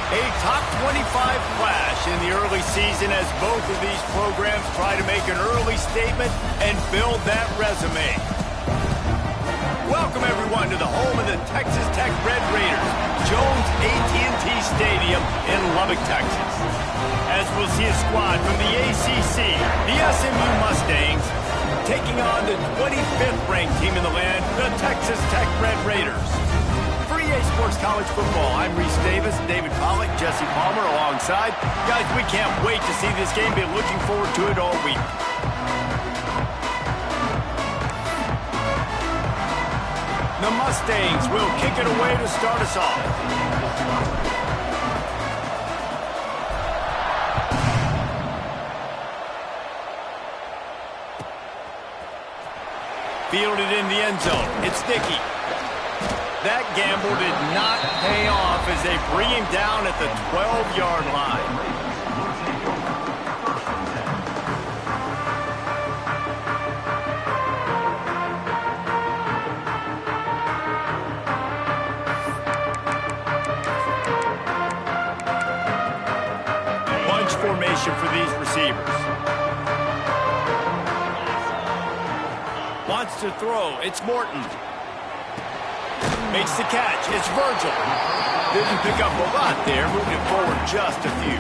A top 25 flash in the early season as both of these programs try to make an early statement and build that resume. Welcome, everyone, to the home of the Texas Tech Red Raiders, Jones AT&T Stadium in Lubbock, Texas. As we'll see a squad from the ACC, the SMU Mustangs, taking on the 25th ranked team in the land, the Texas Tech Red Raiders. For EA Sports College Football, I'm Reese Davis, David Pollack, Jesse Palmer alongside. Guys, we can't wait to see this game. Been looking forward to it all week. The Mustangs will kick it away to start us off. Fielded in the end zone. It's Dickey. That gamble did not pay off as they bring him down at the 12-yard line. Bunch formation for these receivers. Wants to throw. It's Morton. Makes the catch. It's Virgil. Didn't pick up a lot there. Moved it forward just a few.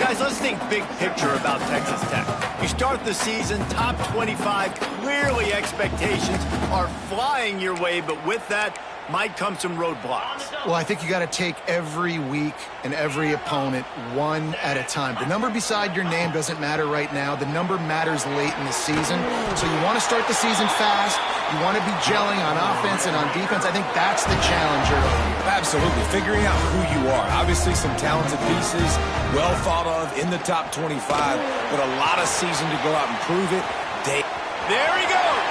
Guys, let's think big picture about Texas Tech. You start the season top 25. Clearly expectations are flying your way, but with that might come some roadblocks. Well, I think you got to take every week and every opponent one at a time. The number beside your name doesn't matter right now. The number matters late in the season. So you want to start the season fast. You want to be gelling on offense and on defense. I think that's the challenge early. Absolutely. Figuring out who you are. Obviously some talented pieces, well thought of in the top 25, but a lot of season to go out and prove it. There he goes.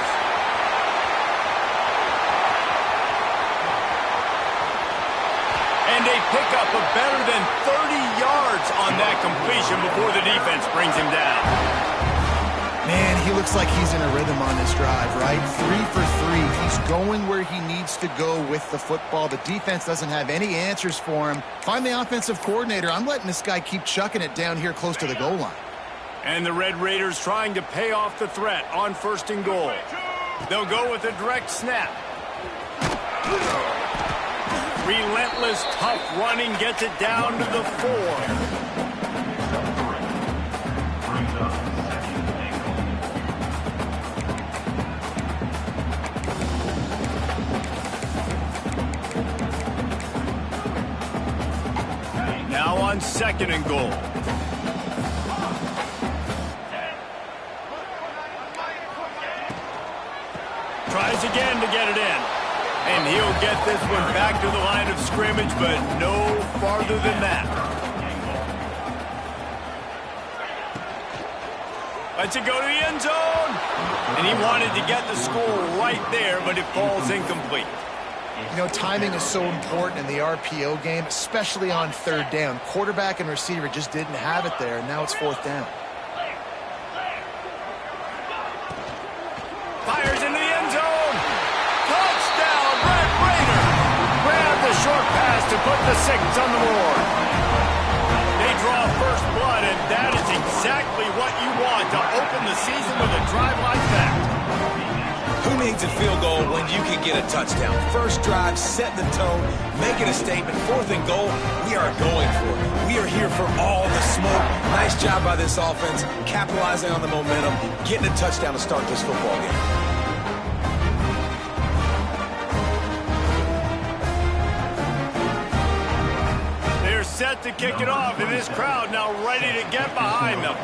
And they pick up a better than 30 yards on that completion before the defense brings him down. Man, he looks like he's in a rhythm on this drive, right? 3 for 3. He's going where he needs to go with the football. The defense doesn't have any answers for him. Find the offensive coordinator. I'm letting this guy keep chucking it down here close to the goal line. And the Red Raiders trying to pay off the threat on 1st and goal. They'll go with a direct snap. Relentless, tough running gets it down to the 4. Now on 2nd and goal. Tries again to get it in. And he'll get this one back to the line of scrimmage, but no farther than that. Lets it go to the end zone. And he wanted to get the score right there, but it falls incomplete. You know, timing is so important in the RPO game, especially on 3rd down. Quarterback and receiver just didn't have it there, and now it's 4th down. Fires into the end zone. Touchdown, Red Raider. Grab the short pass to put the 6 on the board. They draw first blood, and that is exactly what you want to open the season with a drive like that. Who needs a field goal when you can get a touchdown? First drive, set the tone, making a statement. 4th and goal, we are going for it. We are here for all the smoke. Nice job by this offense, capitalizing on the momentum, getting a touchdown to start this football game. They're set to kick it off, and this crowd now ready to get behind them.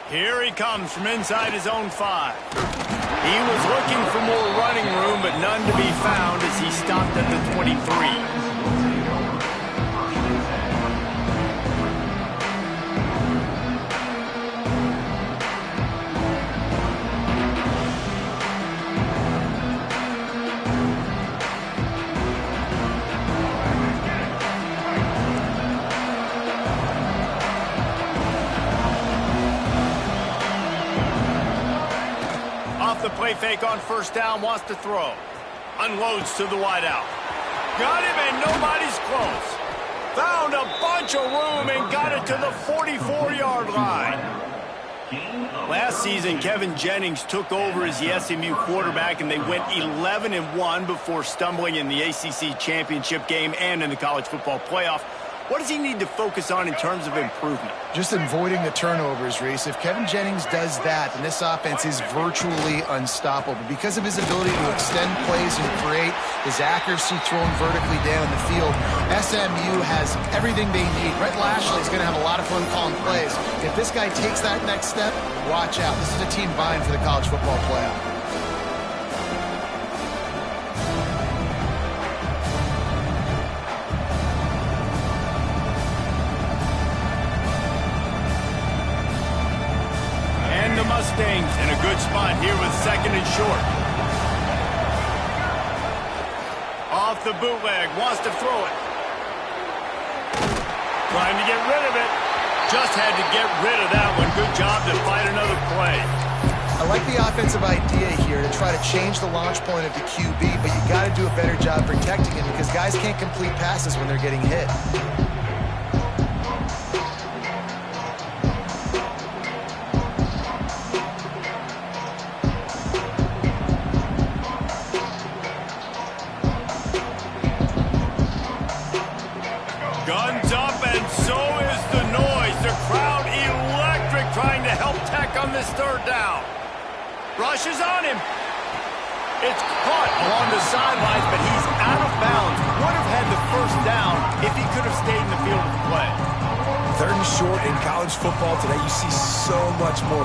Here he comes from inside his own 5. He was looking for more running room, but none to be found as he stopped at the 23. the play fake on first down, wants to throw. Unloads to the wideout. Got him, and nobody's close. Found a bunch of room and got it to the 44-yard line. Last season, Kevin Jennings took over as the SMU quarterback, and they went 11-1 before stumbling in the ACC championship game and in the college football playoff. What does he need to focus on in terms of improvement? Just avoiding the turnovers, Reese. If Kevin Jennings does that, then this offense is virtually unstoppable because of his ability to extend plays and create, his accuracy throwing vertically down the field. SMU has everything they need. Brett Lashley is going to have a lot of fun calling plays. If this guy takes that next step, watch out. This is a team vying for the college football playoff. Mustangs in a good spot here with second and short. Off the bootleg, wants to throw it. Trying to get rid of it. Just had to get rid of that one. Good job to fight another play. I like the offensive idea here to try to change the launch point of the QB, but you got to do a better job protecting him because guys can't complete passes when they're getting hit. Guns up, and so is the noise. The crowd electric, trying to help Tech on this third down. Rushes on him. It's caught along the sidelines, but he's out of bounds. Would have had the first down if he could have stayed in the field of play. Third and short in college football today, you see so much more.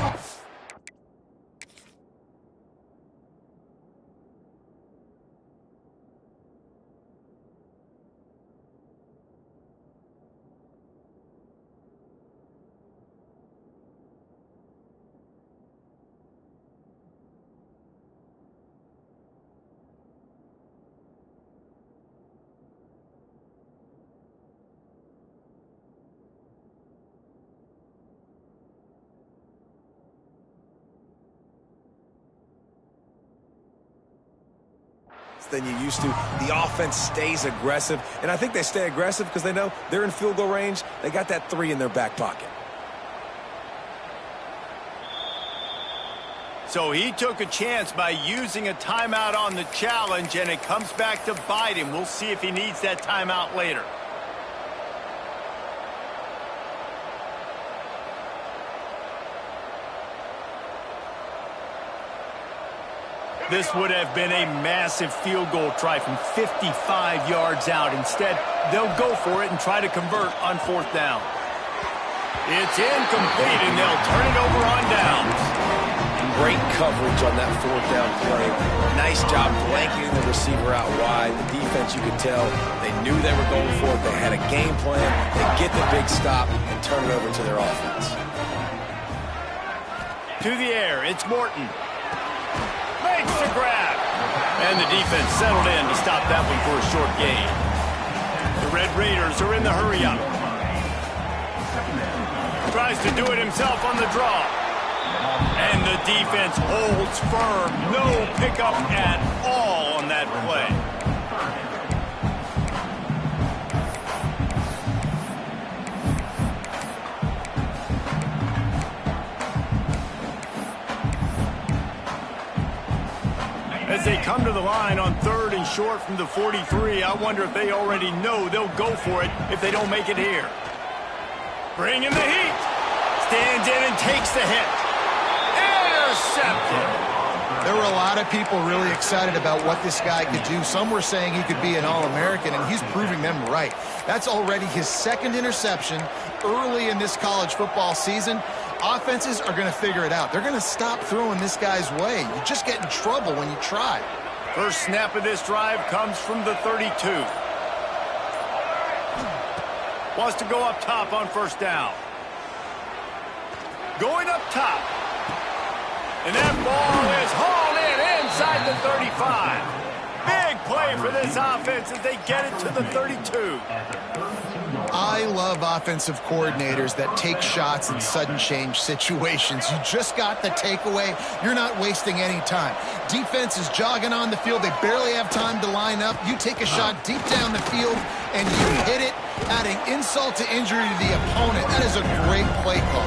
Than you used to. The offense stays aggressive, and I think they stay aggressive because they know they're in field goal range. They got that 3 in their back pocket. So he took a chance by using a timeout on the challenge, and it comes back to bite him. We'll see if he needs that timeout later. This would have been a massive field goal try from 55 yards out. Instead, they'll go for it and try to convert on fourth down. It's incomplete, and they'll turn it over on downs. Great coverage on that fourth down play. Nice job blanketing the receiver out wide. The defense, you could tell, they knew they were going for it. They had a game plan. They get the big stop and turn it over to their offense. To the air, it's Morton. Makes the grab. And the defense settled in to stop that one for a short gain. The Red Raiders are in the hurry-up. Tries to do it himself on the draw. And the defense holds firm. No pickup at all on that play. As they come to the line on third and short from the 43, I wonder if they already know they'll go for it if they don't make it here. Bringing the heat. Stands in and takes the hit. Intercepted. There were a lot of people really excited about what this guy could do. Some were saying he could be an All-American, and he's proving them right. That's already his second interception early in this college football season. Offenses are going to figure it out. They're going to stop throwing this guy's way. You just get in trouble when you try. First snap of this drive comes from the 32. Wants to go up top on first down. Going up top. And that ball is hauled in inside the 35. Big play away for this offense as they get it to the 32. I love offensive coordinators that take shots in sudden change situations. You just got the takeaway. You're not wasting any time. Defense is jogging on the field. They barely have time to line up. You take a shot deep down the field, and you hit it, adding insult to injury to the opponent. That is a great play call.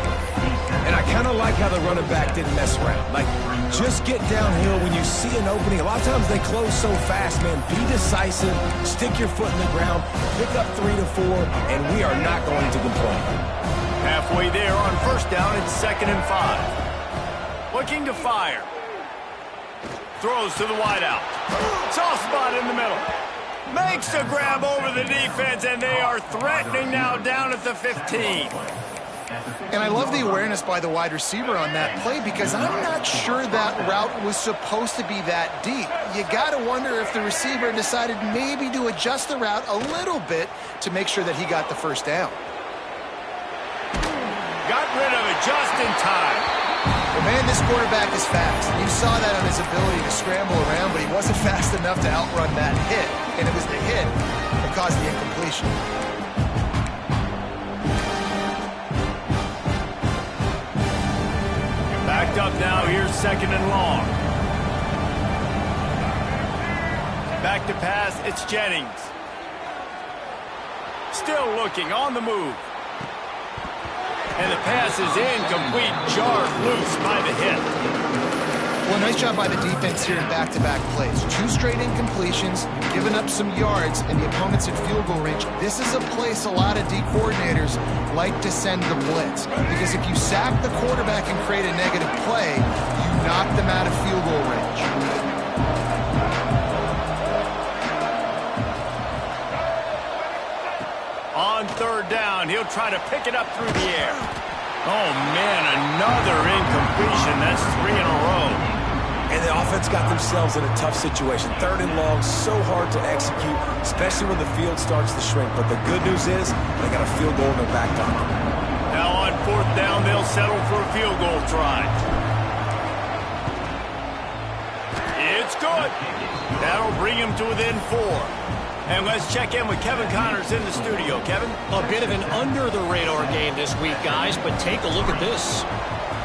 And I kind of like how the running back didn't mess around. Like, just get downhill when you see an opening. A lot of times they close so fast, man. Be decisive, stick your foot in the ground, pick up 3 to 4, and we are not going to complain. Halfway there on first down, it's 2nd and 5. Looking to fire. Throws to the wideout. Soft spot in the middle. Makes the grab over the defense, and they are threatening now down at the 15. And I love the awareness by the wide receiver on that play because I'm not sure that route was supposed to be that deep. You got to wonder if the receiver decided maybe to adjust the route a little bit to make sure that he got the first down. Got rid of it just in time. Well, man, this quarterback is fast. You saw that on his ability to scramble around, but he wasn't fast enough to outrun that hit. And it was the hit that caused the incompletion. Backed up now, here's 2nd and long. Back to pass, it's Jennings. Still looking, on the move. And the pass is incomplete, jarred loose by the hit. Well, nice job by the defense here in back-to-back plays. 2 straight incompletions, giving up some yards, and the opponent's in field goal range. This is a place a lot of D coordinators like to send the blitz. Because if you sack the quarterback and create a negative play, you knock them out of field goal range. On 3rd down, he'll try to pick it up through the air. Oh, man, another incompletion. That's 3 in a row. And the offense got themselves in a tough situation. 3rd and long, so hard to execute, especially when the field starts to shrink. But the good news is they got a field goal in their back pocket. Now on 4th down, they'll settle for a field goal try. It's good. That'll bring him to within 4. And let's check in with Kevin Connors in the studio. Kevin? A bit of an under-the-radar game this week, guys, but take a look at this.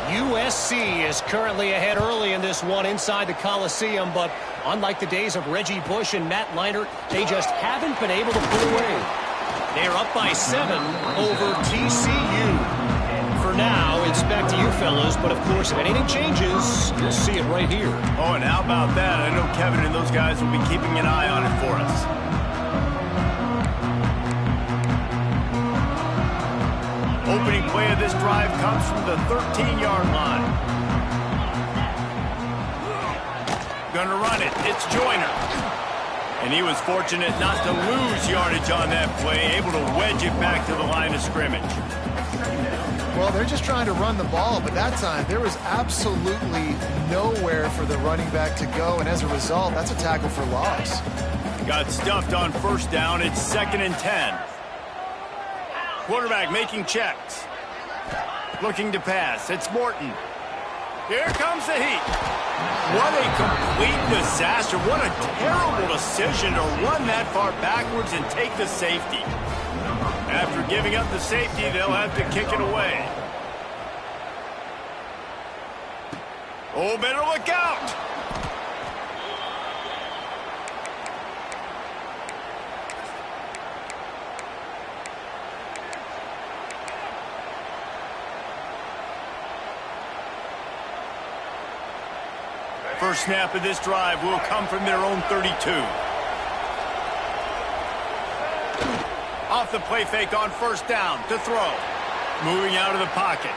USC is currently ahead early in this one inside the Coliseum, but unlike the days of Reggie Bush and Matt Leinart, they just haven't been able to pull away. They're up by 7 over TCU. For now, it's back to you fellas, but of course, if anything changes, you'll see it right here. Oh, and how about that? I know Kevin and those guys will be keeping an eye on it for us. Opening play of this drive comes from the 13-yard line. Gonna run it. It's Joyner. And he was fortunate not to lose yardage on that play, able to wedge it back to the line of scrimmage. Well, they're just trying to run the ball, but that time there was absolutely nowhere for the running back to go, and as a result, that's a tackle for loss. Got stuffed on 1st down. It's 2nd and 10. Quarterback making checks. Looking to pass. It's Morton. Here comes the heat. What a complete disaster. What a terrible decision to run that far backwards and take the safety. After giving up the safety, they'll have to kick it away. Oh, better look out. First snap of this drive will come from their own 32. Off the play fake on 1st down to throw. Moving out of the pocket.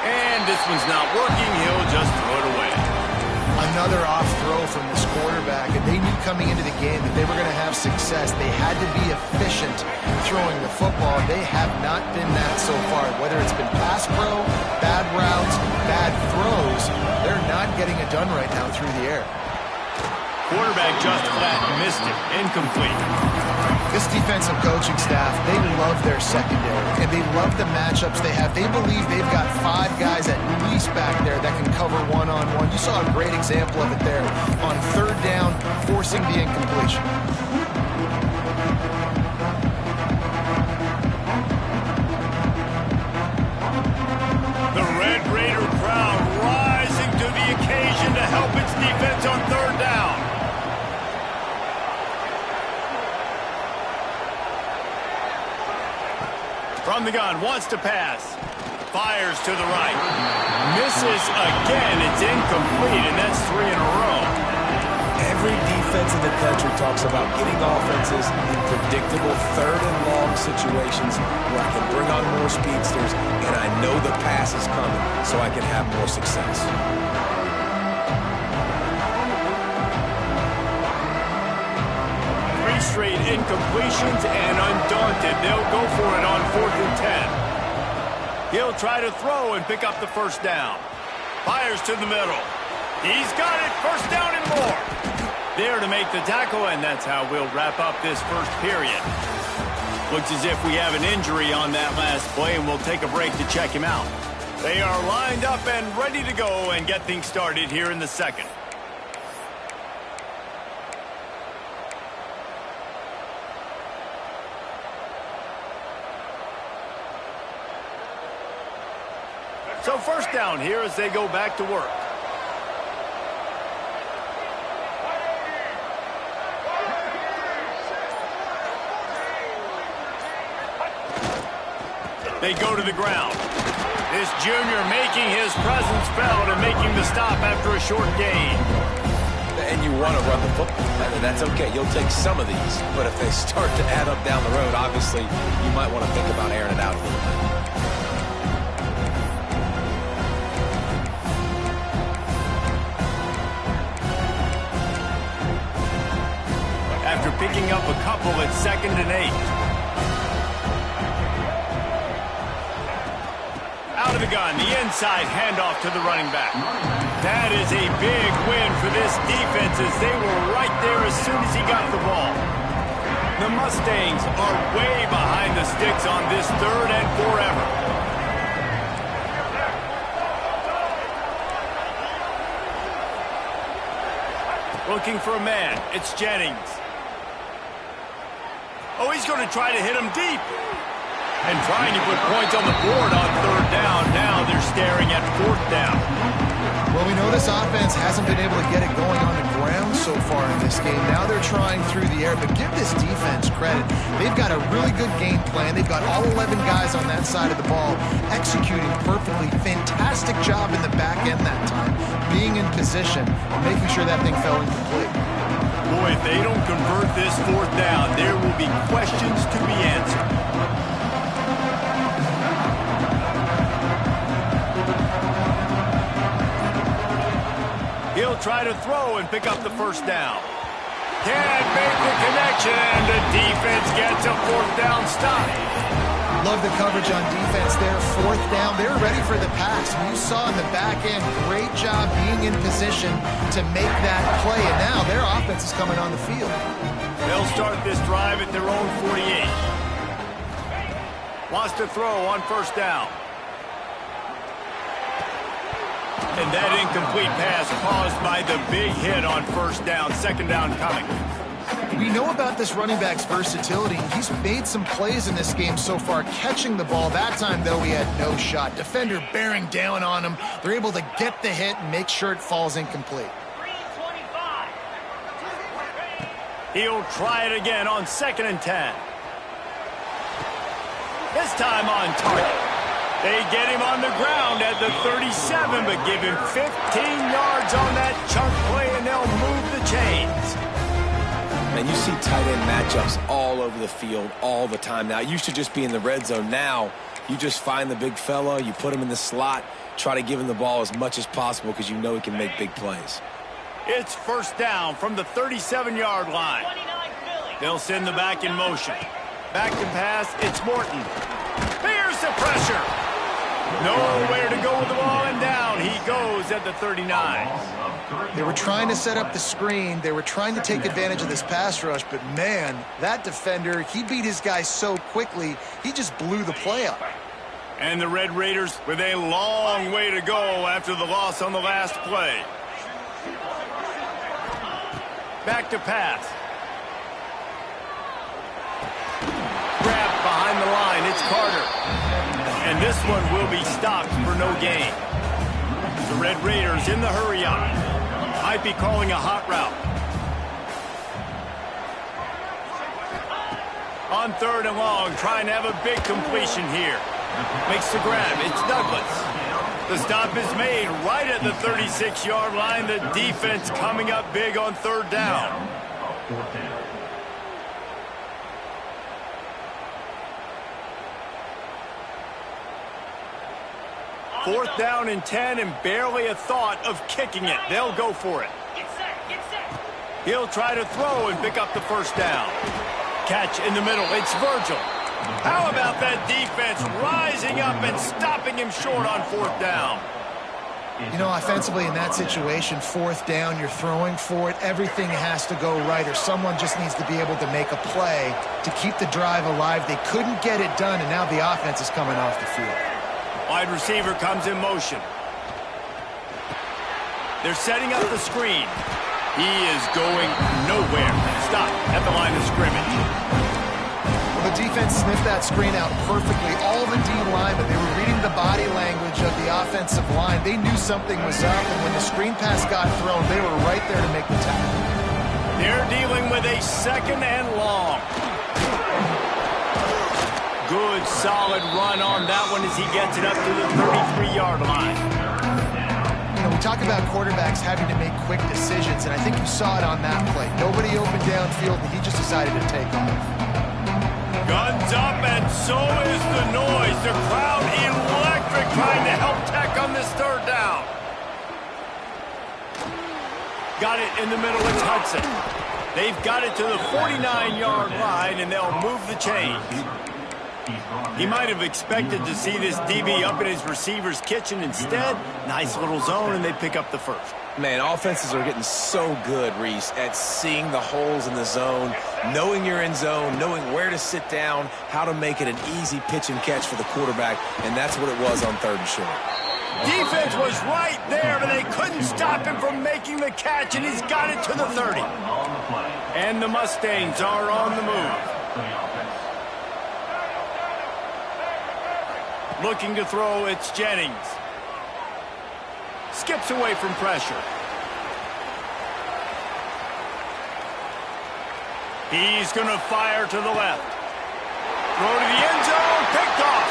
And this one's not working. He'll just throw it away. Another off throw from this quarterback, and they knew coming into the game that they were going to have success. They had to be efficient throwing the football. They have not been that so far. Whether it's been pass pro, bad routes, bad throws, they're not getting it done right now through the air. Quarterback just flat missed it. Incomplete. This defensive coaching staff, they love their secondary, and they love the matchups they have. They believe they've got 5 guys at least back there that can cover one-on-one. You saw a great example of it there on 3rd down, forcing the incompletion. The Red Raider crowd rising to the occasion to help its defense on 3rd down. From the gun, wants to pass. Fires to the right. Misses again. It's incomplete, and that's 3 in a row. Every defense in the country talks about getting offenses in predictable 3rd and long situations where I can bring on more speedsters and I know the pass is coming so I can have more success. 3 straight incompletions, and undaunted, they'll go for it on 4th and 10. He'll try to throw and pick up the 1st down. Fires to the middle. He's got it. 1st down and more. There to make the tackle, and that's how we'll wrap up this 1st period. Looks as if we have an injury on that last play, and we'll take a break to check him out. They are lined up and ready to go and get things started here in the 2nd. So 1st down here as they go back to work. They go to the ground. This junior making his presence felt and making the stop after a short gain. And you want to run the football. That's okay. You'll take some of these. But if they start to add up down the road, obviously, you might want to think about airing it out a little bit. After picking up a couple at 2nd and 8. Out of the gun, the inside handoff to the running back. That is a big win for this defense as they were right there as soon as he got the ball. The Mustangs are way behind the sticks on this 3rd and forever. Looking for a man. It's Jennings. Oh, he's going to try to hit him deep. And trying to put points on the board on 3rd down. Now they're staring at 4th down. Well, we know this offense hasn't been able to get it going on the ground so far in this game. Now they're trying through the air, but give this defense credit. They've got a really good game plan. They've got all 11 guys on that side of the ball executing perfectly. Fantastic job in the back end that time, being in position and making sure that thing fell incomplete. Boy, if they don't convert this 4th down, there will be questions to be answered. He'll try to throw and pick up the 1st down. Can't make the connection, and the defense gets a 4th down stop. Love the coverage on defense there. 4th down, they're ready for the pass. You saw in the back end, great job being in position to make that play, and now their offense is coming on the field. They'll start this drive at their own 48. Wants to throw on 1st down. And that incomplete pass caused by the big hit on 1st down. 2nd down coming. We know about this running back's versatility. He's made some plays in this game so far, catching the ball. That time, though, he had no shot. Defender bearing down on him. They're able to get the hit and make sure it falls incomplete. He'll try it again on 2nd and 10. This time on target. They get him on the ground at the 37, but give him 15 yards on that chunk play, and they'll move the chains. Man, you see tight end matchups all over the field all the time now. It used to just be in the red zone. Now, you just find the big fella, you put him in the slot, try to give him the ball as much as possible because you know he can make big plays. It's 1st down from the 37-yard line. They'll send the back in motion. Back to pass, it's Morton. Here's the pressure. Nowhere to go with the ball, and down he goes was at the 39. They were trying to set up the screen. They were trying to take advantage of this pass rush, but man, that defender, he beat his guy so quickly, he just blew the play up. And the Red Raiders with a long way to go after the loss on the last play. Back to pass. Grab behind the line. It's Carter. And this one will be stopped for no gain. The Red Raiders in the hurry up. Might be calling a hot route. On 3rd and long, trying to have a big completion here. Makes the grab. It's Douglas. The stop is made right at the 36-yard line. The defense coming up big on 3rd down. Fourth down and 10, and barely a thought of kicking it. They'll go for it. He'll try to throw and pick up the first down. Catch in the middle. It's Virgil. How about that defense rising up and stopping him short on 4th down? You know, offensively in that situation, 4th down, you're throwing for it. Everything has to go right, or someone just needs to be able to make a play to keep the drive alive. They couldn't get it done, and now the offense is coming off the field. Wide receiver comes in motion. They're setting up the screen. He is going nowhere. Stop at the line of scrimmage. Well, the defense sniffed that screen out perfectly. All the D linemen, they were reading the body language of the offensive line. They knew something was up, and when the screen pass got thrown, they were right there to make the tackle. They're dealing with a 2nd and long. Good, solid run on that one as he gets it up to the 33-yard line. You know, we talk about quarterbacks having to make quick decisions, and I think you saw it on that play. Nobody opened downfield, and he just decided to take off. Guns up, and so is the noise. The crowd electric trying to help Tech on this 3rd down. Got it in the middle. It's Hudson. They've got it to the 49-yard line, and they'll move the chains. He might have expected to see this DB up in his receiver's kitchen. Instead, nice little zone, and they pick up the first. Man, offenses are getting so good, Reese, at seeing the holes in the zone, knowing you're in zone, knowing where to sit down, how to make it an easy pitch and catch for the quarterback, and that's what it was on 3rd and short. Defense was right there, but they couldn't stop him from making the catch, and he's got it to the 30. And the Mustangs are on the move. Looking to throw, it's Jennings. Skips away from pressure. He's going to fire to the left. Throw to the end zone, picked off.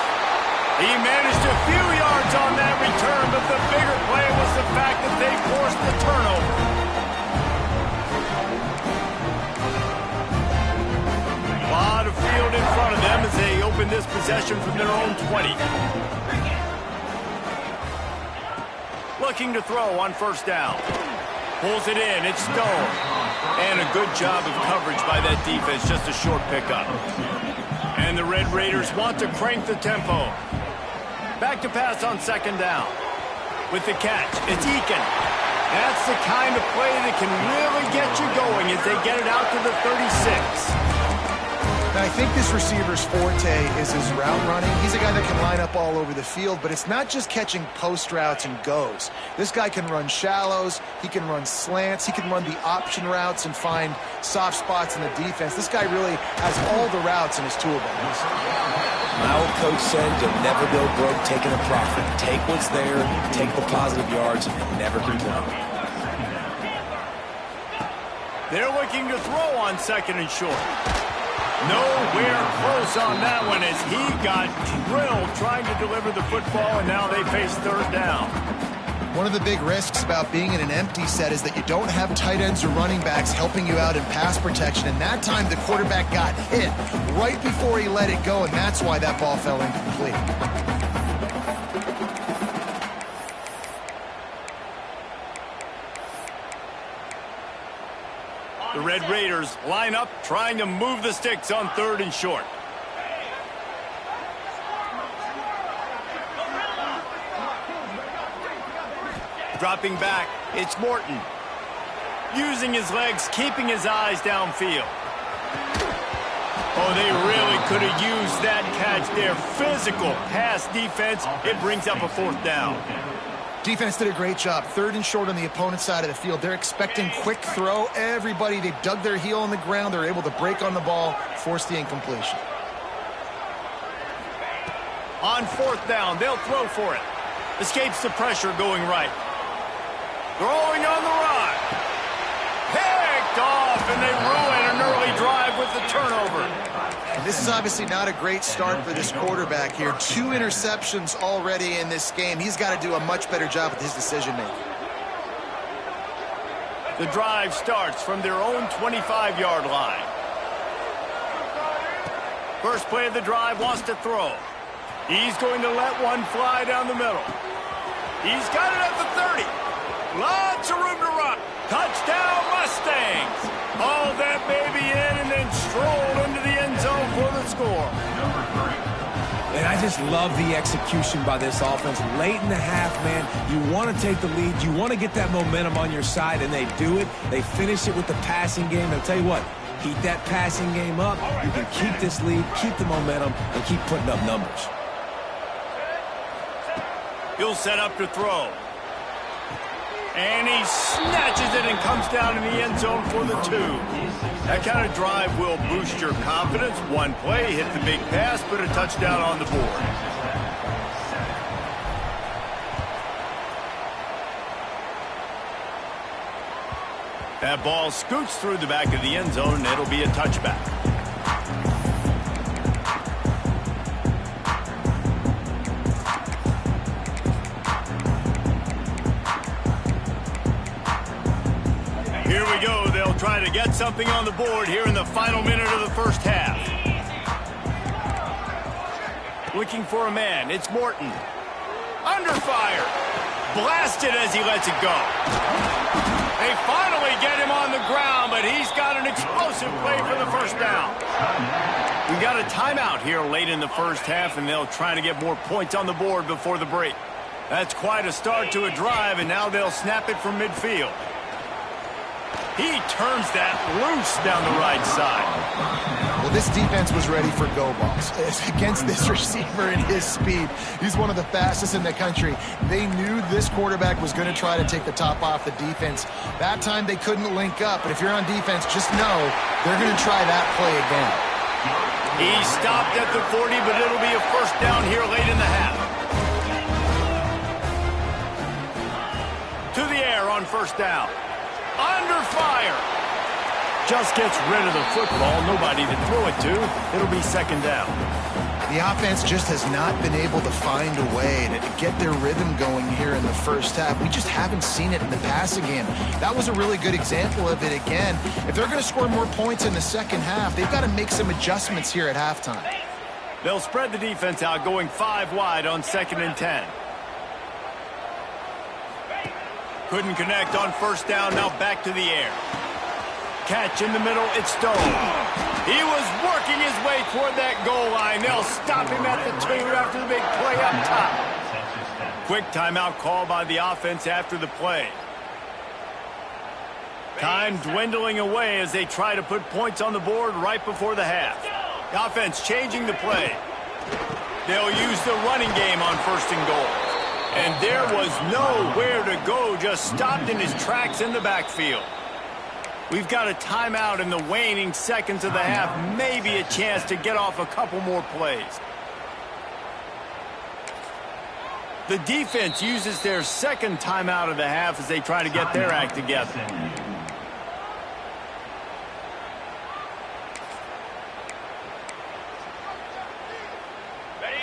He managed a few yards on that return, but the bigger play was the fact that they forced the turnover. A lot of field in front of them as they open this possession from their own 20. Looking to throw on 1st down. Pulls it in. It's Stone. And a good job of coverage by that defense. Just a short pickup. And the Red Raiders want to crank the tempo. Back to pass on 2nd down. With the catch, it's Eakin. That's the kind of play that can really get you going as they get it out to the 36. Now, I think this receiver's forte is his route running. He's a guy that can line up all over the field, but it's not just catching post routes and goes. This guy can run shallows, he can run slants, he can run the option routes and find soft spots in the defense. This guy really has all the routes in his toolbox. My old coach said you'll never go broke taking a profit. Take what's there, take the positive yards, and never complain. They're looking to throw on 2nd and short. Nowhere close on that one as he got drilled trying to deliver the football, and now they face 3rd down. One of the big risks about being in an empty set is that you don't have tight ends or running backs helping you out in pass protection, and that time the quarterback got hit right before he let it go, and that's why that ball fell incomplete. The Red Raiders line up, trying to move the sticks on 3rd and short. Dropping back, it's Morton. Using his legs, keeping his eyes downfield. Oh, they really could have used that catch there. Physical pass defense. It brings up a 4th down. Defense did a great job. 3rd and short on the opponent's side of the field. They're expecting quick throw. Everybody, they dug their heel on the ground. They're able to break on the ball, force the incompletion. On 4th down, they'll throw for it. Escapes the pressure going right. Throwing on the run. Picked off, and they ruin an early drive with the turnover. This is obviously not a great start for this quarterback here. 2 interceptions already in this game. He's got to do a much better job with his decision-making. The drive starts from their own 25-yard line. First play of the drive, wants to throw. He's going to let one fly down the middle. He's got it at the 30. Lots of room to run. Touchdown, Mustangs. Haul that baby in and then stroll into the end zone for the score. And I just love the execution by this offense. Late in the half, man, you want to take the lead. You want to get that momentum on your side, and they do it. They finish it with the passing game. I'll tell you what, keep that passing game up. You can keep this lead, keep the momentum, and keep putting up numbers. He'll set up to throw. And he snatches it and comes down in the end zone for the 2. That kind of drive will boost your confidence. One play, hit the big pass, put a touchdown on the board. That ball scoots through the back of the end zone, and it'll be a touchback. Here we go. They'll try to get something on the board here in the final minute of the first half. Looking for a man. It's Morton. Under fire. Blasted as he lets it go. They finally get him on the ground, but he's got an explosive play for the first down. We got a timeout here late in the first half, and they'll try to get more points on the board before the break. That's quite a start to a drive, and now they'll snap it from midfield. He turns that loose down the right side. Well, this defense was ready for go balls. Against this receiver and his speed, he's one of the fastest in the country. They knew this quarterback was going to try to take the top off the defense. That time they couldn't link up, but if you're on defense, just know they're going to try that play again. He stopped at the 40, but it'll be a first down here late in the half. To the air on first down. Under fire. Just gets rid of the football. Nobody to throw it to. It'll be second down. The offense just has not been able to find a way to get their rhythm going here in the first half. We just haven't seen it in the passing game. That was a really good example of it again. If they're going to score more points in the second half, they've got to make some adjustments here at halftime. They'll spread the defense out, going 5 wide on 2nd and 10. Couldn't connect on first down, now back to the air. Catch in the middle, it's Stone. He was working his way toward that goal line. They'll stop him at the 2 after the big play up top. Quick timeout call by the offense after the play. Time dwindling away as they try to put points on the board right before the half. The offense changing the play. They'll use the running game on 1st and goal. And there was nowhere to go, just stopped in his tracks in the backfield. We've got a timeout in the waning seconds of the half, maybe a chance to get off a couple more plays. The defense uses their second timeout of the half as they try to get their act together.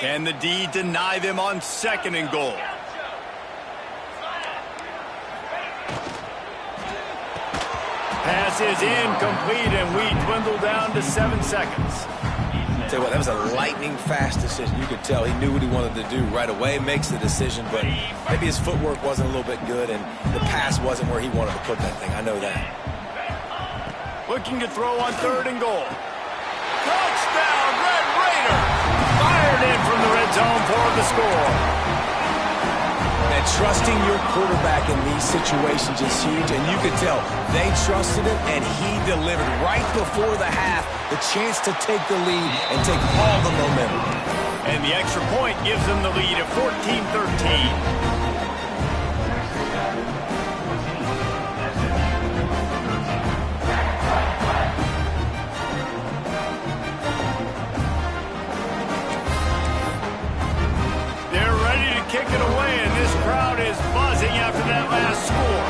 Can the D deny them on 2nd and goal? Pass is incomplete, and we dwindle down to 7 seconds. Tell you what, that was a lightning-fast decision. You could tell he knew what he wanted to do right away, makes the decision, but maybe his footwork wasn't a little bit good, and the pass wasn't where he wanted to put that thing. I know that. Looking to throw on 3rd and goal. Touchdown, Red Raider! Fired in from the red zone for the score. Man, And trusting your quarterback in these situations is huge, and you can tell they trusted him, and he delivered right before the half, the chance to take the lead and take all the momentum. And the extra point gives them the lead at 14-13. Kick it away, and this crowd is buzzing after that last score.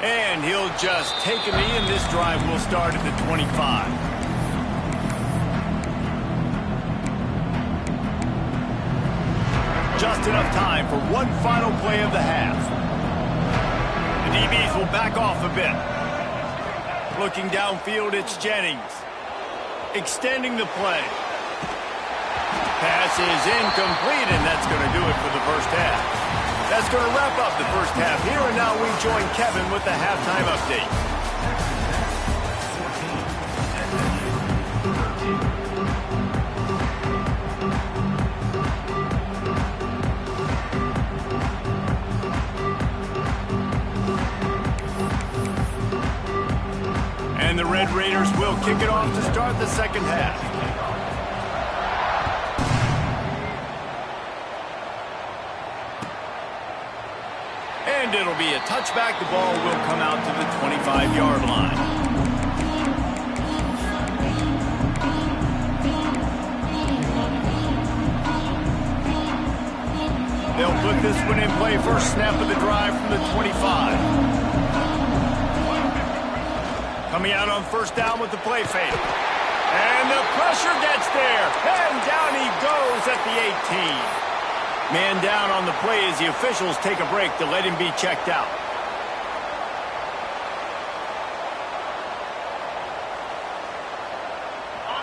And he'll just take a knee, and this drive will start at the 25. Just enough time for one final play of the half. The DBs will back off a bit. Looking downfield, it's Jennings. Extending the play. Pass is incomplete, and that's going to do it for the first half. That's going to wrap up the first half here, and now we join Kevin with the halftime update. And the Red Raiders will kick it off to start the second half. And it'll be a touchback. The ball will come out to the 25-yard line. They'll put this one in play. First snap of the drive from the 25. Coming out on first down with the play fake. And the pressure gets there. And down he goes at the 18. Man down on the play as the officials take a break to let him be checked out.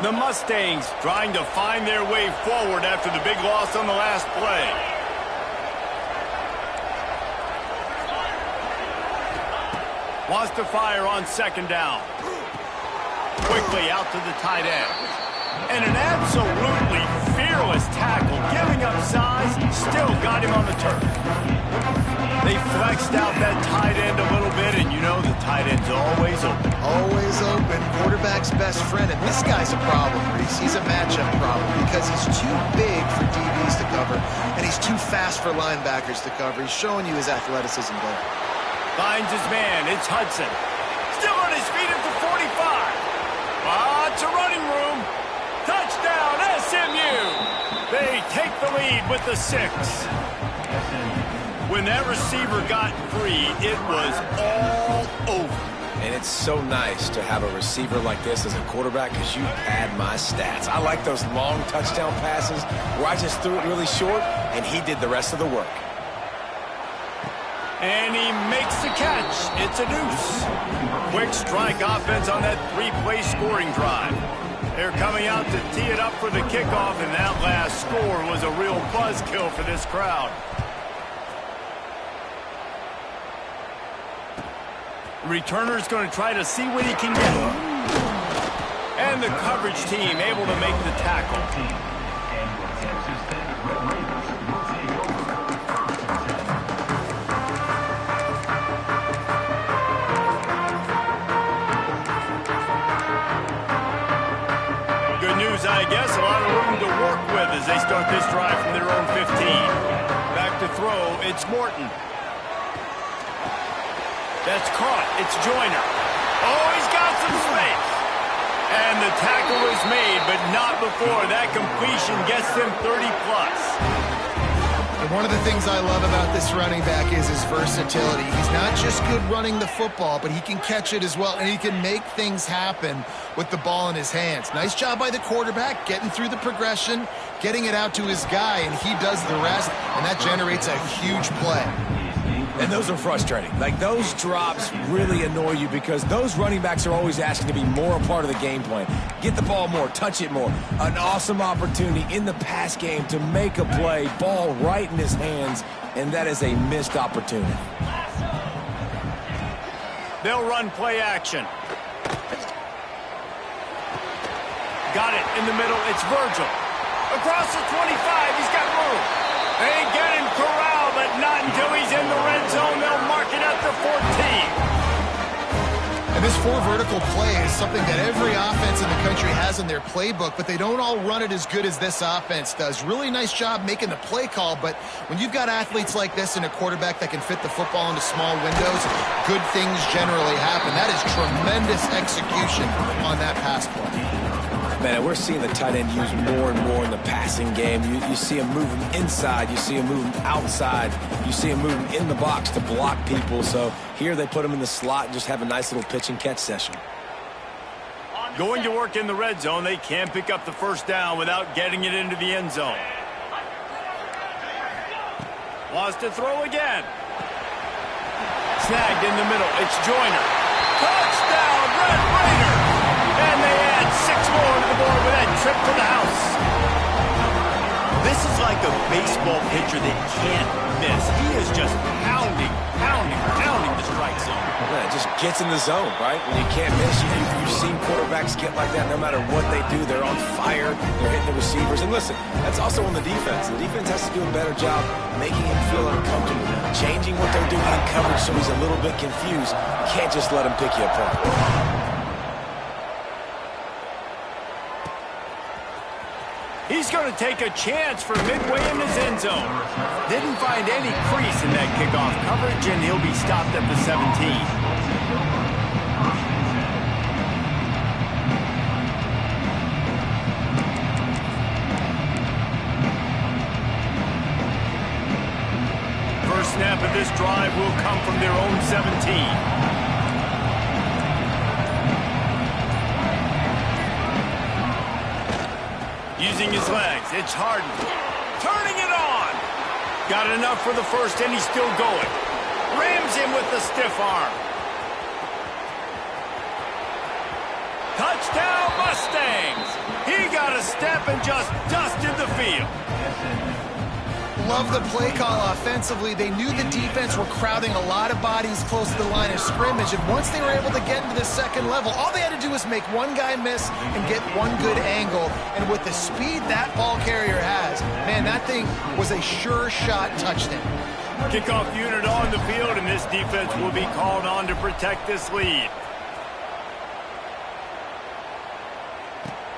The Mustangs trying to find their way forward after the big loss on the last play. Wants to fire on second down. Quickly out to the tight end. And an absolutely fearless tackle. Giving up size, still got him on the turf. They flexed out that tight end a little bit, and you know the tight end's always open. Always open. Quarterback's best friend. And this guy's a problem, Reese. He's a matchup problem because he's too big for DBs to cover, and he's too fast for linebackers to cover. He's showing you his athleticism there. Finds his man. It's Hudson. Still on his feet at the 45. Lots of running room. Touchdown, SMU. They take the lead with the 6. When that receiver got free, it was all over. And it's so nice to have a receiver like this as a quarterback because you pad my stats. I like those long touchdown passes where I just threw it really short and he did the rest of the work. And he makes the catch. It's a deuce. Quick strike offense on that 3-play scoring drive. They're coming out to tee it up for the kickoff, and that last score was a real buzzkill for this crowd. Returner's going to try to see what he can get. And the coverage team able to make the tackle. I guess a lot of room to work with as they start this drive from their own 15. Back to throw, it's Morton. That's caught, it's Joyner. Oh, he's got some space. And the tackle is made, but not before that completion gets them 30+. And one of the things I love about this running back is his versatility. He's not just good running the football, but he can catch it as well, and he can make things happen with the ball in his hands. Nice job by the quarterback, getting through the progression, getting it out to his guy, and he does the rest, and that generates a huge play. And those are frustrating. Like, those drops really annoy you because those running backs are always asking to be more a part of the game plan. Get the ball more, touch it more. An awesome opportunity in the pass game to make a play, ball right in his hands, and that is a missed opportunity. They'll run play action. got it in the middle. It's Virgil. Across the 25, he's got room. They get him corralled, but not until he's in the red zone. They'll mark it at the 14. And this four vertical play is something that every offense in the country has in their playbook, but they don't all run it as good as this offense does. Really nice job making the play call, but when you've got athletes like this and a quarterback that can fit the football into small windows, good things generally happen. That is tremendous execution on that pass play. Man, we're seeing the tight end used more and more in the passing game. You see him moving inside. You see him moving outside. You see him moving in the box to block people. So here they put him in the slot and just have a nice little pitch and catch session. Going to work in the red zone. They can't pick up the first down without getting it into the end zone. Wants to throw again. Snagged in the middle. It's Joyner. Touchdown, Red Raiders! And they add 6 more to the board with that trip to the house. This is like a baseball pitcher that can't miss. He is just pounding the strike zone. Yeah, it just gets in the zone, right? When you can't miss, you've seen quarterbacks get like that no matter what they do. They're on fire. They're hitting the receivers. And listen, that's also on the defense. The defense has to do a better job making him feel uncomfortable, changing what they're doing in coverage so he's a little bit confused. You can't just let him pick you apart. He's going to take a chance for midway in his end zone. Didn't find any crease in that kickoff coverage, and he'll be stopped at the 17. First snap of this drive will come from their own 17. Using his legs, it's Harden. Turning it on. Got enough for the first, and he's still going. Rams him with the stiff arm. Touchdown, Mustangs. He got a step and just dusted the field. Love the play call offensively. They knew the defense were crowding a lot of bodies close to the line of scrimmage, and once they were able to get into the second level, all they had to do was make one guy miss and get one good angle. And with the speed that ball carrier has, man, that thing was a sure shot touchdown. Kickoff unit on the field, and this defense will be called on to protect this lead.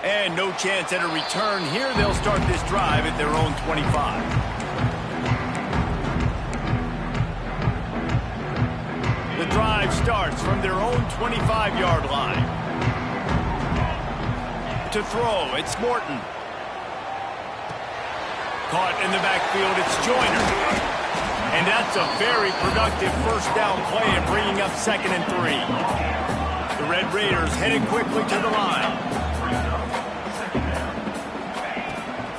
And no chance at a return here. They'll start this drive at their own 25. The drive starts from their own 25-yard line. To throw, it's Morton. Caught in the backfield, it's Joyner. And that's a very productive first down play and bringing up 2nd and 3. The Red Raiders headed quickly to the line.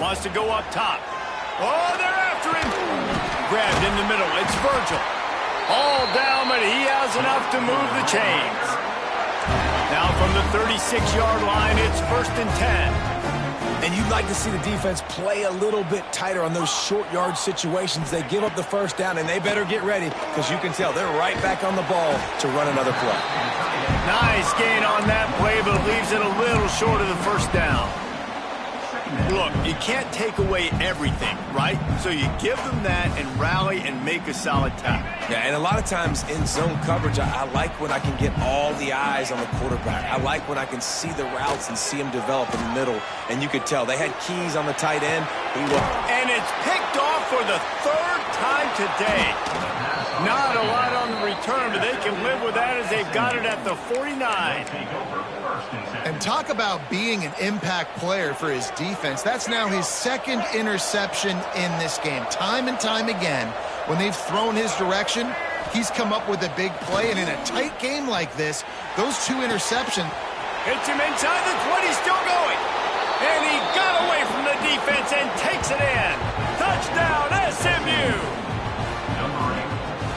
Wants to go up top. Oh, they're after him. Grabbed in the middle, it's Virgil. All down, but he has enough to move the chains. Now from the 36-yard line, it's 1st and 10. And you'd like to see the defense play a little bit tighter on those short yard situations. They give up the first down, and they better get ready because you can tell they're right back on the ball to run another play. Nice gain on that play, but leaves it a little short of the first down. Look, you can't take away everything, right? So you give them that and rally and make a solid tackle. Yeah, and a lot of times in zone coverage, I like when I can get all the eyes on the quarterback. I like when I can see the routes and see him develop in the middle. And you could tell they had keys on the tight end. And it's picked off for the 3rd time today. Not a lot on the return, but they can live with that as they've got it at the 49. And talk about being an impact player for his defense. That's now his 2nd interception in this game. Time and time again, when they've thrown his direction, he's come up with a big play. And in a tight game like this, those 2 interceptions. Hits him inside the 20, still going. And he got away from the defense and takes it in. Touchdown, SMU.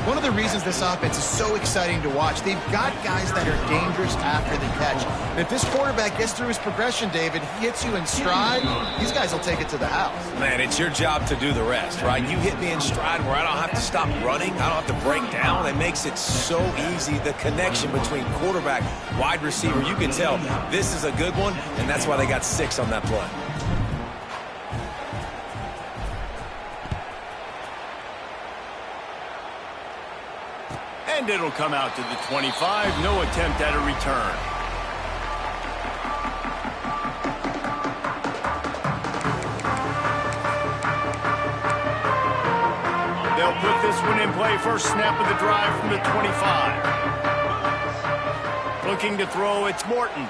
One of the reasons this offense is so exciting to watch, they've got guys that are dangerous after the catch. And if this quarterback gets through his progression, David, he hits you in stride, these guys will take it to the house. Man, it's your job to do the rest, right? You hit me in stride where I don't have to stop running. I don't have to break down. It makes it so easy. The connection between quarterback, wide receiver, you can tell this is a good one, and that's why they got 6 on that play. And it'll come out to the 25. No attempt at a return. They'll put this one in play. First snap of the drive from the 25. Looking to throw, it's Morton.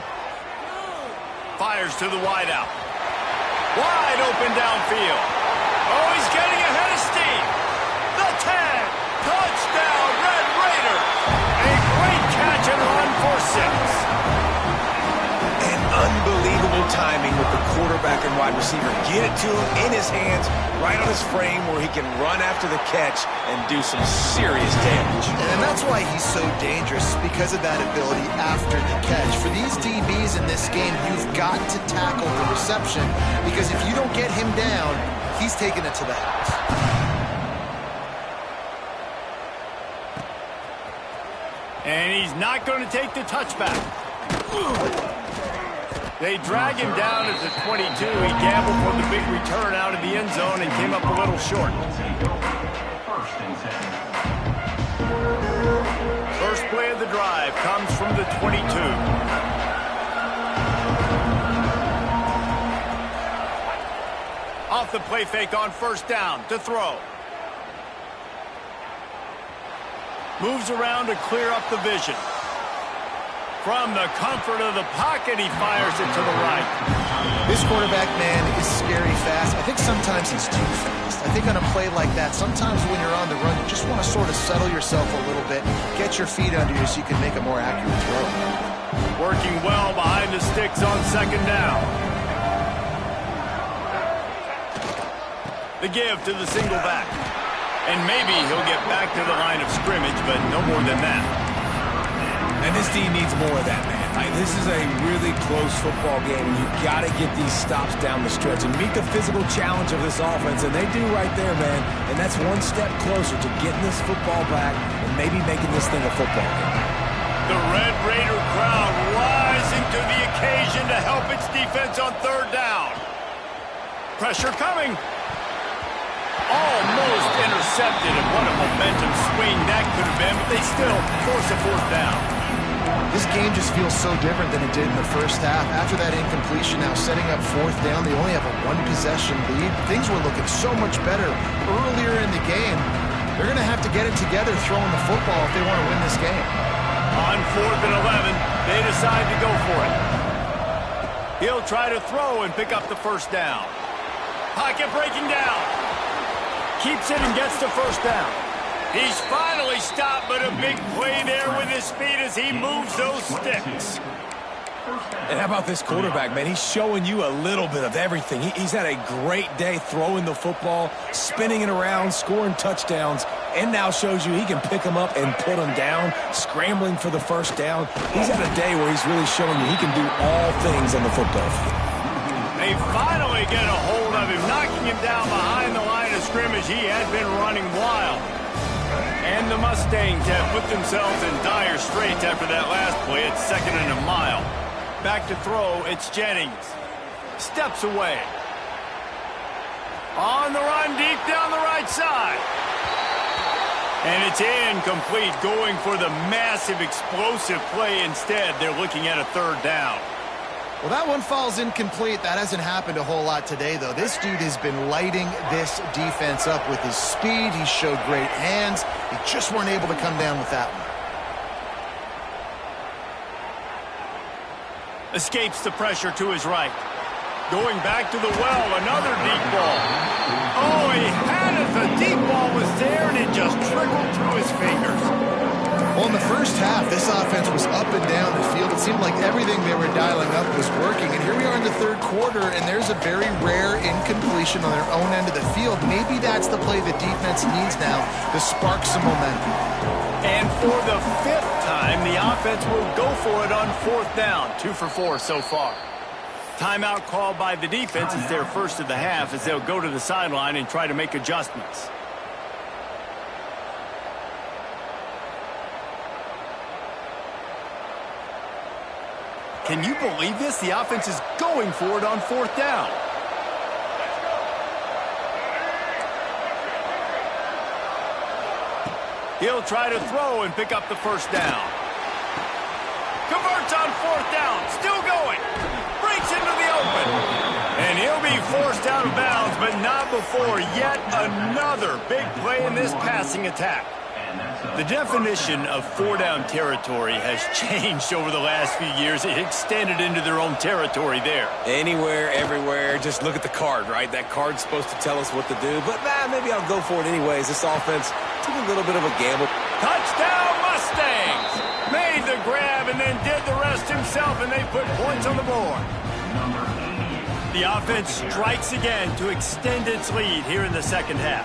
Fires to the wideout. Wide open downfield. Oh, he's getting ahead of steam. The tag. Touchdown, Red Raiders. A great catch and run for 6. And unbelievable timing with the quarterback and wide receiver. Get it to him in his hands, right on his frame where he can run after the catch and do some serious damage. And that's why he's so dangerous, because of that ability after the catch. For these DBs in this game, you've got to tackle the reception, because if you don't get him down, he's taking it to the house. And he's not going to take the touchback. They drag him down at the 22. He gambled for the big return out of the end zone and came up a little short. First play of the drive comes from the 22. Off the play fake on first down to throw. Moves around to clear up the vision. From the comfort of the pocket, he fires it to the right. This quarterback, man, is scary fast. I think sometimes he's too fast. I think on a play like that, sometimes when you're on the run, you just want to sort of settle yourself a little bit, get your feet under you so you can make a more accurate throw. Working well behind the sticks on second down. The give to the single back. And maybe he'll get back to the line of scrimmage, but no more than that. And this team needs more of that, man. Like, this is a really close football game, and you've got to get these stops down the stretch and meet the physical challenge of this offense, and they do right there, man. And that's one step closer to getting this football back and maybe making this thing a football game. The Red Raider crowd rising to the occasion to help its defense on third down. Pressure coming. Almost intercepted, and what a momentum swing that could have been, but they still force a fourth down. This game just feels so different than it did in the first half. After that incompletion, now setting up fourth down, they only have a one-possession lead. Things were looking so much better earlier in the game. They're going to have to get it together throwing the football if they want to win this game. On 4th and 11, they decide to go for it. He'll try to throw and pick up the first down. Pocket breaking down. Keeps it and gets the first down. He's finally stopped, but a big play there with his speed as he moves those sticks. And how about this quarterback, man? He's showing you a little bit of everything. He's had a great day throwing the football, spinning it around, scoring touchdowns, and now shows you he can pick them up and put them down, scrambling for the first down. He's had a day where he's really showing you he can do all things on the football field. They finally get a hold of him, knocking him down behind the line of scrimmage. He had been running wild. And the Mustangs have put themselves in dire straits after that last play. It's 2nd and a mile. Back to throw, it's Jennings. Steps away. On the run, deep down the right side. And it's incomplete, going for the massive explosive play instead. They're looking at a third down. Well, that one falls incomplete. That hasn't happened a whole lot today, though. This dude has been lighting this defense up with his speed. He showed great hands. They just weren't able to come down with that one. Escapes the pressure to his right. Going back to the well, another deep ball. Oh, he had it. The deep ball was there, and it just trickled through his fingers. Well, in the first half, this offense was up and down the field. It seemed like everything they were dialing up was working. And here we are in the third quarter, and there's a very rare incompletion on their own end of the field. Maybe that's the play the defense needs now to spark some momentum. And for the 5th time, the offense will go for it on 4th down. 2 for 4 so far. Timeout called by the defense is their first of the half as they'll go to the sideline and try to make adjustments. Can you believe this? The offense is going for it on 4th down. He'll try to throw and pick up the first down. Converts on 4th down. Still going. Breaks into the open. And he'll be forced out of bounds, but not before yet another big play in this passing attack. The definition of 4-down territory has changed over the last few years. It extended into their own territory there. Anywhere, everywhere, just look at the card, right? That card's supposed to tell us what to do, but maybe I'll go for it anyways. This offense took a little bit of a gamble. Touchdown Mustangs! Made the grab and then did the rest himself, and they put points on the board. The offense strikes again to extend its lead here in the second half.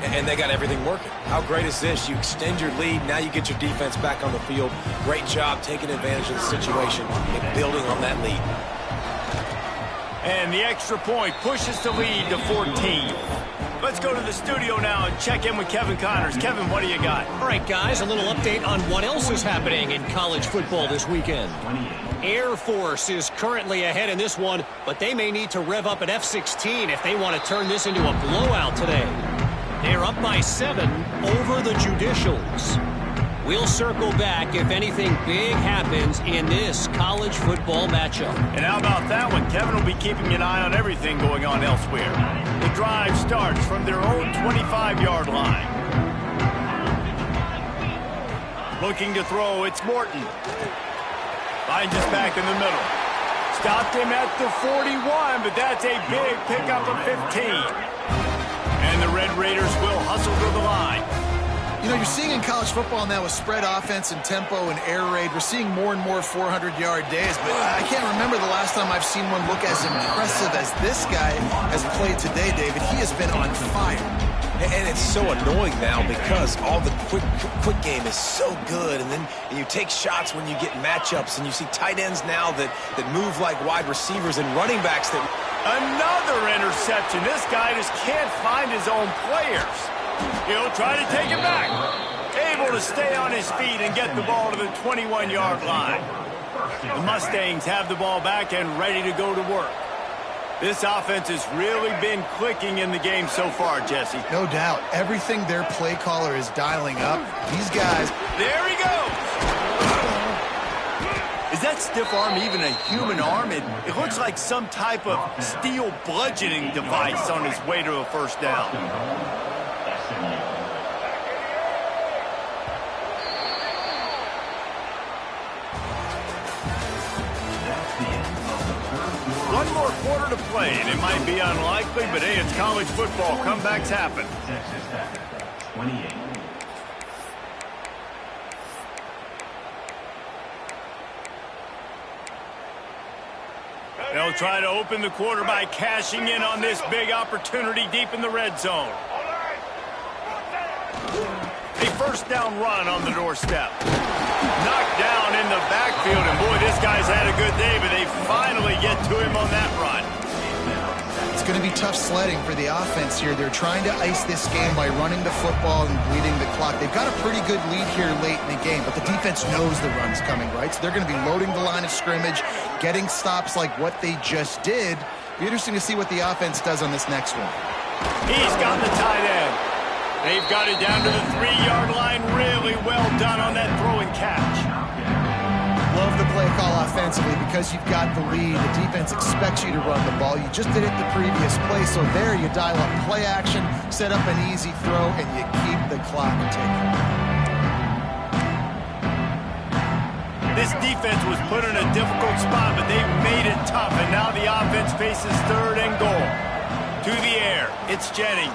And they got everything working. How great is this? You extend your lead, now you get your defense back on the field. Great job taking advantage of the situation and building on that lead. And the extra point pushes the lead to 14. Let's go to the studio now and check in with Kevin Connors. Kevin, what do you got? All right, guys, a little update on what else is happening in college football this weekend. Air Force is currently ahead in this one, but they may need to rev up an F-16 if they want to turn this into a blowout today. They're up by 7 over the Judicials. We'll circle back if anything big happens in this college football matchup. And how about that one? Kevin will be keeping an eye on everything going on elsewhere. The drive starts from their own 25-yard line. Looking to throw, it's Morton. Finds us back in the middle. Stopped him at the 41, but that's a big pickup of 15. And the Red Raiders will hustle to the line. You know, you're seeing in college football now with spread offense and tempo and air raid, we're seeing more and more 400-yard days, but I can't remember the last time I've seen one look as impressive as this guy has played today, David. He has been on fire. And it's so annoying now because all the quick game is so good, and then you take shots when you get matchups, and you see tight ends now that move like wide receivers and running backs that... Another interception. This guy just can't find his own players. He'll try to take it back. Able to stay on his feet and get the ball to the 21-yard line. The Mustangs have the ball back and ready to go to work. This offense has really been clicking in the game so far, Jesse. No doubt. Everything their play caller is dialing up, these guys... There he goes! Is that stiff arm even a human arm? It looks like some type of steel bludgeoning device on his way to a first down. One more quarter to play, and it might be unlikely, but hey, it's college football. Comebacks happen. They'll try to open the quarter by cashing in on this big opportunity deep in the red zone. A first down run on the doorstep. Knocked down in the backfield, and boy, this guy's had a good day, but they finally get to him on that run. It's going to be tough sledding for the offense here. They're trying to ice this game by running the football and bleeding the clock. They've got a pretty good lead here late in the game, but the defense knows the run's coming, right? So they're going to be loading the line of scrimmage, getting stops like what they just did. Be interesting to see what the offense does on this next one. He's got the tight end. They've got it down to the 3-yard line. Really well done on that throw and catch. Love the play call offensively because you've got the lead. The defense expects you to run the ball. You just did it the previous play, so there you dial up play action, set up an easy throw, and you keep the clock ticking. This defense was put in a difficult spot, but they made it tough, and now the offense faces 3rd and goal. To the air, it's Jennings.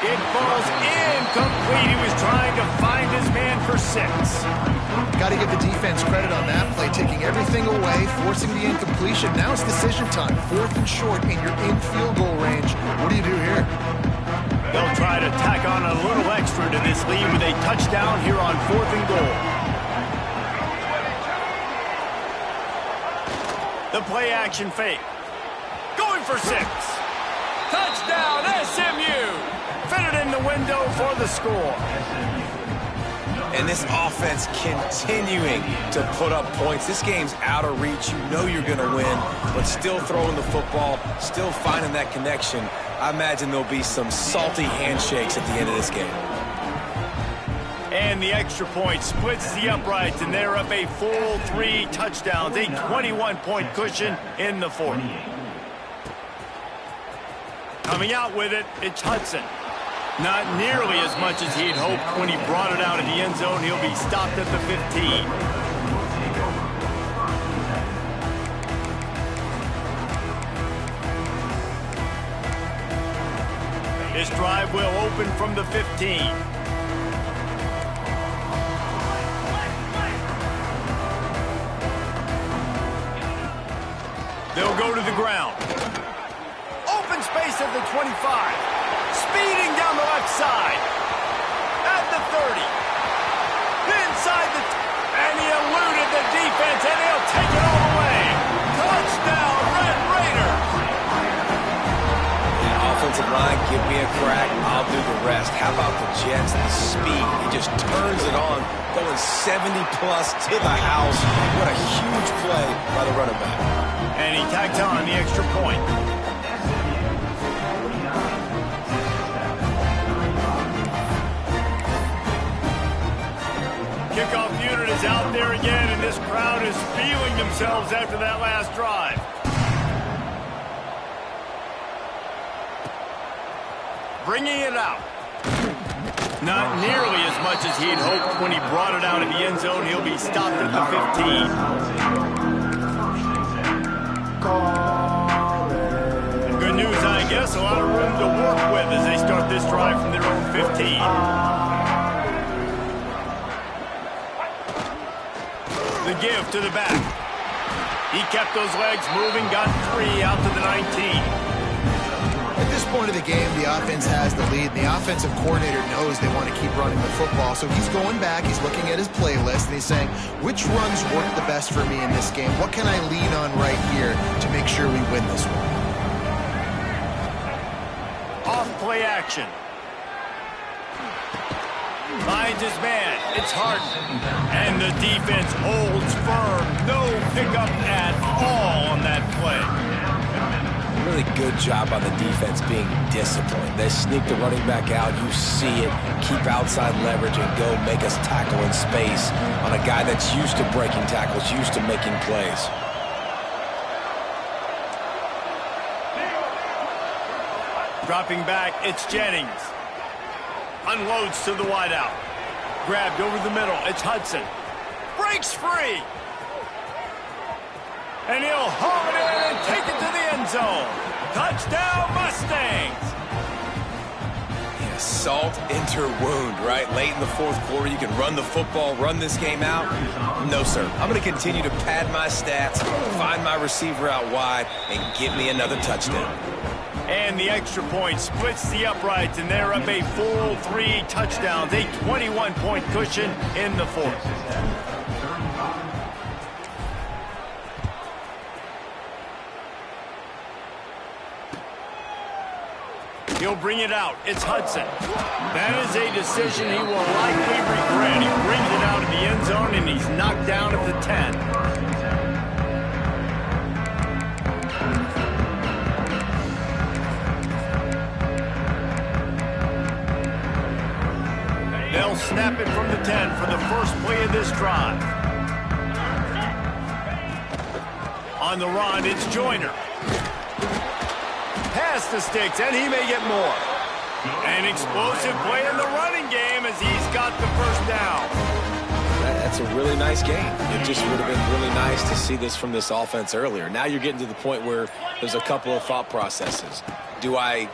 It falls incomplete. He was trying to find his man for 6. Got to give the defense credit on that play, taking everything away, forcing the incompletion. Now it's decision time. 4th and short, and you're in field goal range. What do you do here? They'll try to tack on a little extra to this lead with a touchdown here on 4th and goal. The play action fake. Going for 6. Touchdown, SMU! Fitted in the window for the score. And this offense continuing to put up points. This game's out of reach. You know you're going to win, but still throwing the football, still finding that connection. I imagine there'll be some salty handshakes at the end of this game. And the extra point splits the uprights, and they're up a full 3 touchdowns, a 21-point cushion in the 4th. Coming out with it, it's Hudson. Not nearly as much as he'd hoped when he brought it out of the end zone. He'll be stopped at the 15. This drive will open from the 15. They'll go to the ground. Open space at the 25. Speeding down the left side. At the 30. Inside the... And he eluded the defense, and he'll take it all the way. Touchdown, Red Raiders. Yeah, offensive line, give me a crack. I'll do the rest. How about the Jets? The speed. He just turns it on, going 70-plus to the house. What a huge play by the running back. And he tacked on the extra point. Kickoff unit is out there again, and this crowd is feeling themselves after that last drive. Bringing it out. Not nearly as much as he'd hoped when he brought it out of the end zone. He'll be stopped at the 15. Good news, I guess. A lot of room to work with as they start this drive from their own 15. The give to the back. He kept those legs moving, got 3 out to the 19. At this point of the game, the offense has the lead. The offensive coordinator knows they want to keep running the football, so he's going back, he's looking at his playlist, and he's saying, which runs work the best for me in this game? What can I lean on right here to make sure we win this one? Off play action. Finds his man. It's Harden. And the defense holds firm. No pickup at all on that play. Really good job on the defense being disciplined. They sneak the running back out. You see it. Keep outside leverage and go make us tackle in space on a guy that's used to breaking tackles, used to making plays. Dropping back, it's Jennings. Unloads to the wideout. Grabbed over the middle. It's Hudson. Breaks free. And he'll haul it in and take it to the end zone. Touchdown, Mustangs. Yeah, salt into wound, right? Late in the 4th quarter, you can run the football, run this game out. No, sir. I'm going to continue to pad my stats, find my receiver out wide, and give me another touchdown. And the extra point splits the uprights, and they're up a full 3 touchdowns, a 21-point cushion in the 4th. He'll bring it out. It's Hudson. That is a decision he will likely regret. He brings it out of the end zone, and he's knocked down at the 10. They'll snap it from the 10 for the first play of this drive. On the run, it's Joyner. Pass the sticks, and he may get more. An explosive play in the running game as he's got the first down. That's a really nice game. It just would have been really nice to see this from this offense earlier. Now you're getting to the point where there's a couple of thought processes. Do I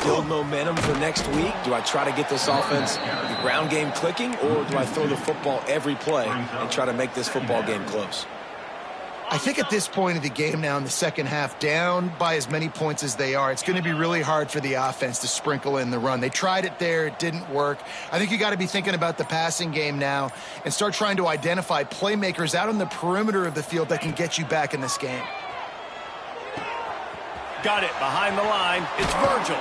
build momentum for next week? Do I try to get this offense, the ground game clicking, or do I throw the football every play and try to make this football game close? I think at this point of the game now in the second half, down by as many points as they are, it's going to be really hard for the offense to sprinkle in the run. They tried it there. It didn't work. I think you got to be thinking about the passing game now and start trying to identify playmakers out on the perimeter of the field that can get you back in this game. Got it behind the line. It's Virgil.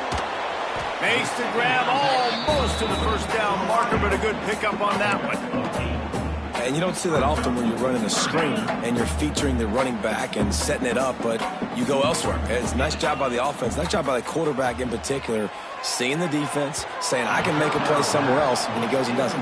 Makes the grab almost to the first down marker, but a good pickup on that one. And you don't see that often when you're running a screen and you're featuring the running back and setting it up, but you go elsewhere. It's a nice job by the offense, nice job by the quarterback in particular, seeing the defense, saying, I can make a play somewhere else, and he goes and does it.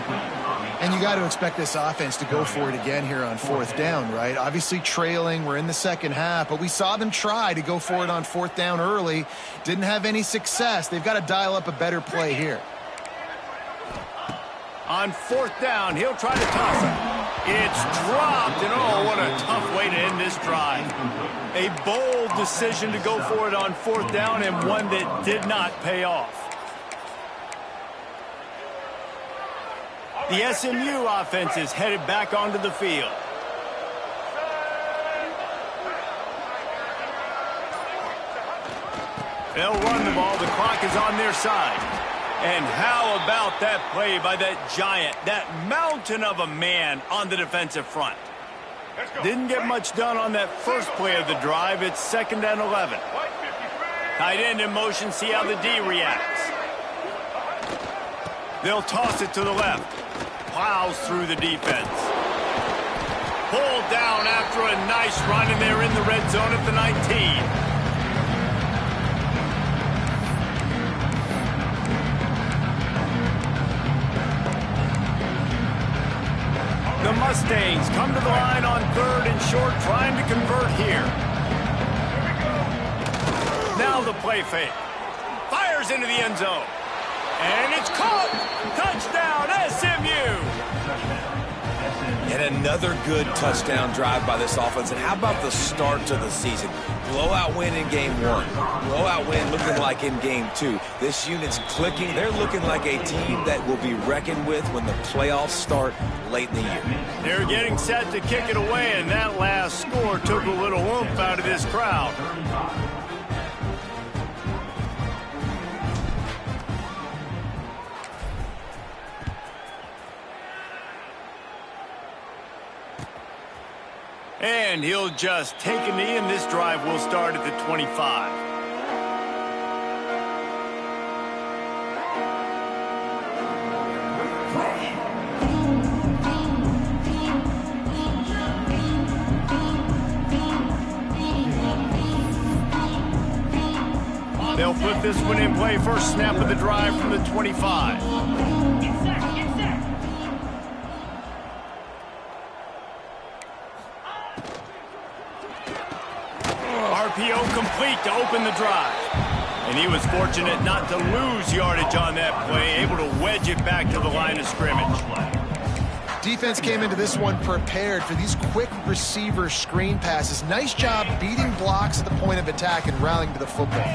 And you got to expect this offense to go for it again here on fourth down, right? Obviously trailing, we're in the second half, but we saw them try to go for it on fourth down early. Didn't have any success. They've got to dial up a better play here. On fourth down, he'll try to toss it. It's dropped, and oh, what a tough way to end this drive. A bold decision to go for it on fourth down, and one that did not pay off. The SMU offense is headed back onto the field. They'll run the ball. The clock is on their side. And how about that play by that giant, that mountain of a man on the defensive front? Didn't get much done on that first play of the drive. It's 2nd and 11. Tight end in motion, see how the D reacts. They'll toss it to the left. Plows through the defense. Pulled down after a nice run, and they're in the red zone at the 19. The Mustangs come to the line on 3rd and short, trying to convert here. Now the play fake. Fires into the end zone. And it's caught. Touchdown, SMU. And another good touchdown drive by this offense. And how about the start to the season? Blowout win in game 1. Blowout win looking like in game 2. This unit's clicking. They're looking like a team that will be reckoned with when the playoffs start late in the year. They're getting set to kick it away, and that last score took a little oomph out of this crowd. And he'll just take a knee, and this drive will start at the 25. They'll put this one in play. First snap of the drive from the 25. RPO complete to open the drive. And he was fortunate not to lose yardage on that play, able to wedge it back to the line of scrimmage. Defense came into this one prepared for these quick receiver screen passes. Nice job beating blocks at the point of attack and rallying to the football.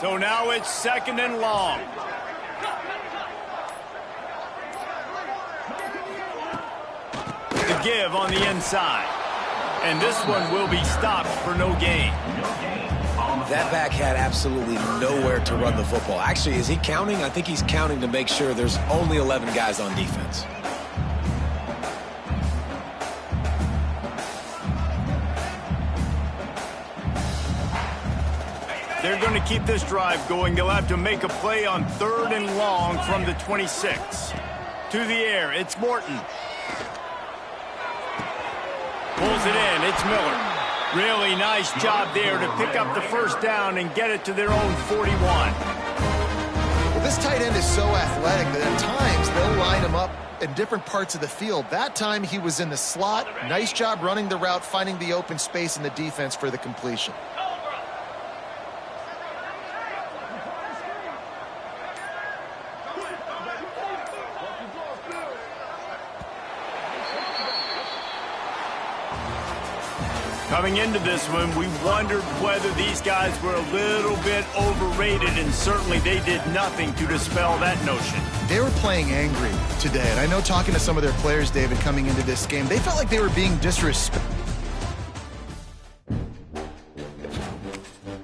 So now it's 2nd and long. The give on the inside. And this one will be stopped for no gain. That back had absolutely nowhere to run the football. Actually, is he counting? I think he's counting to make sure there's only 11 guys on defense. They're going to keep this drive going. They'll have to make a play on 3rd and long from the 26. To the air, it's Morton. Pulls it in, it's Miller. Really nice job there to pick up the first down and get it to their own 41. Well, this tight end is so athletic that at times they'll line him up in different parts of the field. That time he was in the slot. Nice job running the route, finding the open space in the defense for the completion. Coming into this one, we wondered whether these guys were a little bit overrated, and certainly they did nothing to dispel that notion. They were playing angry today, and I know talking to some of their players, David, coming into this game, they felt like they were being disrespected.